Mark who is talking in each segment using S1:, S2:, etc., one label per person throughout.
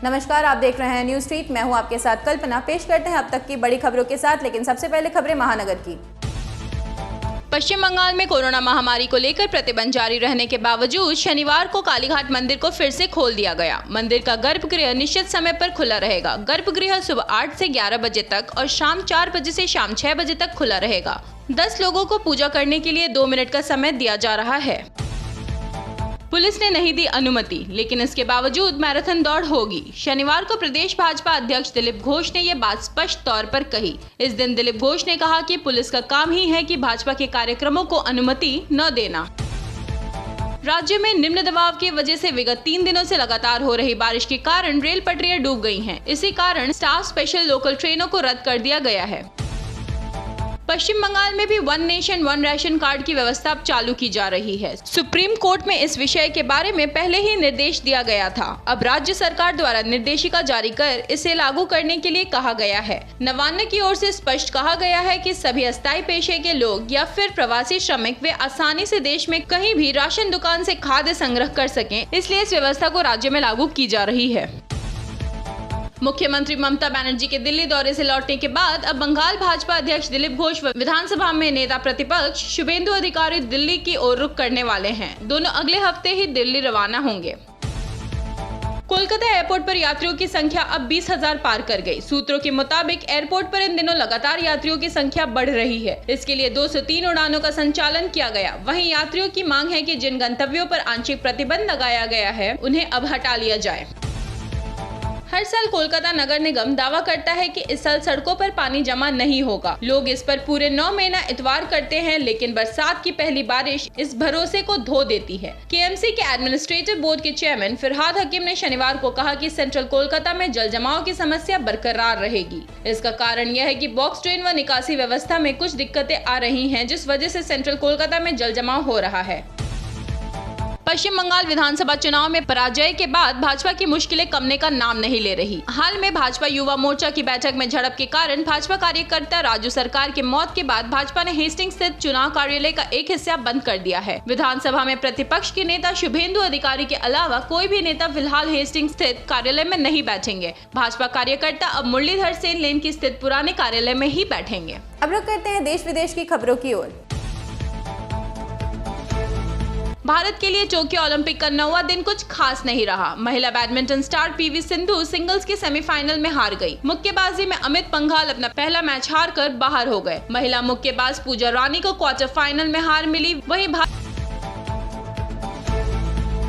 S1: नमस्कार, आप देख रहे हैं न्यूज स्ट्रीट। मैं हूं आपके साथ कल्पना। पेश करते हैं अब तक की बड़ी खबरों के साथ, लेकिन सबसे पहले खबरें महानगर की।
S2: पश्चिम बंगाल में कोरोना महामारी को लेकर प्रतिबंध जारी रहने के बावजूद शनिवार को कालीघाट मंदिर को फिर से खोल दिया गया। मंदिर का गर्भगृह निश्चित समय पर खुला रहेगा। गर्भगृह सुबह 8 से 11 बजे तक और शाम 4 बजे से शाम 6 बजे तक खुला रहेगा। 10 लोगों को पूजा करने के लिए 2 मिनट का समय दिया जा रहा है। पुलिस ने नहीं दी अनुमति, लेकिन इसके बावजूद मैराथन दौड़ होगी। शनिवार को प्रदेश भाजपा अध्यक्ष दिलीप घोष ने यह बात स्पष्ट तौर पर कही। इस दिन दिलीप घोष ने कहा कि पुलिस का काम ही है कि भाजपा के कार्यक्रमों को अनुमति न देना। राज्य में निम्न दबाव की वजह से विगत 3 दिनों से लगातार हो रही बारिश के कारण रेल पटरियां डूब गई हैं। इसी कारण स्टाफ स्पेशल लोकल ट्रेनों को रद्द कर दिया गया है। पश्चिम बंगाल में भी one nation one ration card की व्यवस्था अब चालू की जा रही है। सुप्रीम कोर्ट में इस विषय के बारे में पहले ही निर्देश दिया गया था। अब राज्य सरकार द्वारा निर्देशिका जारी कर इसे लागू करने के लिए कहा गया है। नवान्न की ओर से स्पष्ट कहा गया है कि सभी अस्थायी पेशे के लोग या फिर प्रवासी श्रमिक वे आसानी से देश में कहीं भी राशन दुकान से खाद्य संग्रह कर सकें, इसलिए इस व्यवस्था को राज्य में लागू की जा रही है। मुख्यमंत्री ममता बनर्जी के दिल्ली दौरे से लौटने के बाद अब बंगाल भाजपा अध्यक्ष दिलीप घोष व विधानसभा में नेता प्रतिपक्ष शुभेंदु अधिकारी दिल्ली की ओर रुख करने वाले हैं। दोनों अगले हफ्ते ही दिल्ली रवाना होंगे। कोलकाता एयरपोर्ट पर यात्रियों की संख्या अब 20,000 पार कर गई। सूत्रों के मुताबिक एयरपोर्ट पर इन दिनों लगातार यात्रियों की संख्या बढ़ रही है। इसके लिए 203 उड़ानों का संचालन किया गया। वहीं यात्रियों की मांग है कि जिन गंतव्यों पर आंशिक प्रतिबंध लगाया गया है उन्हें अब हटा लिया जाए। हर साल कोलकाता नगर निगम दावा करता है कि इस साल सड़कों पर पानी जमा नहीं होगा। लोग इस पर पूरे 9 महीना इतवार करते हैं, लेकिन बरसात की पहली बारिश इस भरोसे को धो देती है। केएमसी के एडमिनिस्ट्रेटिव बोर्ड के चेयरमैन फिरहाद हकीम ने शनिवार को कहा कि सेंट्रल कोलकाता में जल जमाव की समस्या बरकरार रहेगी। इसका कारण यह है कि बॉक्स ड्रेन व निकासी व्यवस्था में कुछ दिक्कतें आ रही हैं, जिस वजह से सेंट्रल कोलकाता में जल जमाव हो रहा है। पश्चिम बंगाल विधानसभा चुनाव में पराजय के बाद भाजपा की मुश्किलें कमने का नाम नहीं ले रही। हाल में भाजपा युवा मोर्चा की बैठक में झड़प के कारण भाजपा कार्यकर्ता राजू सरकार के मौत के बाद भाजपा ने हेस्टिंग स्थित चुनाव कार्यालय का एक हिस्सा बंद कर दिया है। विधानसभा में प्रतिपक्ष के नेता शुभेंदु अधिकारी के अलावा कोई भी नेता फिलहाल हेस्टिंग स्थित कार्यालय में नहीं बैठेंगे। भाजपा कार्यकर्ता अब मुरलीधर सेन लेन की स्थित पुराने कार्यालय में ही बैठेंगे।
S1: अब रुक करते हैं देश विदेश की खबरों की ओर।
S2: भारत के लिए टोक्यो ओलंपिक का 9वां दिन कुछ खास नहीं रहा। महिला badminton star PV Sindhu singles के सेमीफाइनल में हार गई। मुक्केबाजी में अमित पंघाल अपना पहला मैच हारकर बाहर हो गए। महिला मुक्केबाज पूजा रानी को क्वार्टर फाइनल में हार मिली। वहीं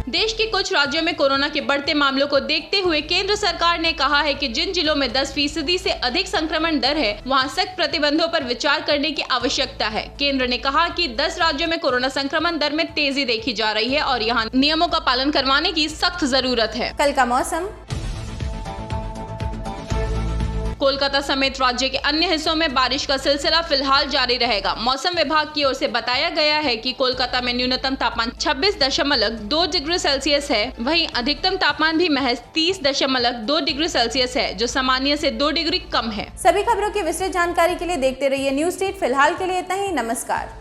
S2: देश के कुछ राज्यों में कोरोना के बढ़ते मामलों को देखते हुए केंद्र सरकार ने कहा है कि जिन जिलों में 10% से अधिक संक्रमण दर है, वहां सख्त प्रतिबंधों पर विचार करने की आवश्यकता है। केंद्र ने कहा कि 10 राज्यों में कोरोना संक्रमण दर में तेजी देखी जा रही है और यहां नियमों का पालन करवाने की सख्त जरूरत है।
S1: कल का मौसम।
S2: कोलकाता समेत राज्य के अन्य हिस्सों में बारिश का सिलसिला फिलहाल जारी रहेगा। मौसम विभाग की ओर से बताया गया है कि कोलकाता में न्यूनतम तापमान 26.2 डिग्री सेल्सियस है। वहीं अधिकतम तापमान भी महज 30.2 डिग्री सेल्सियस है, जो सामान्य से 2 डिग्री कम है।
S1: सभी खबरों की विस्तृत जानकारी के लिए देखते रहिए न्यूज स्ट्रीट। फिलहाल के लिए इतना ही। नमस्कार।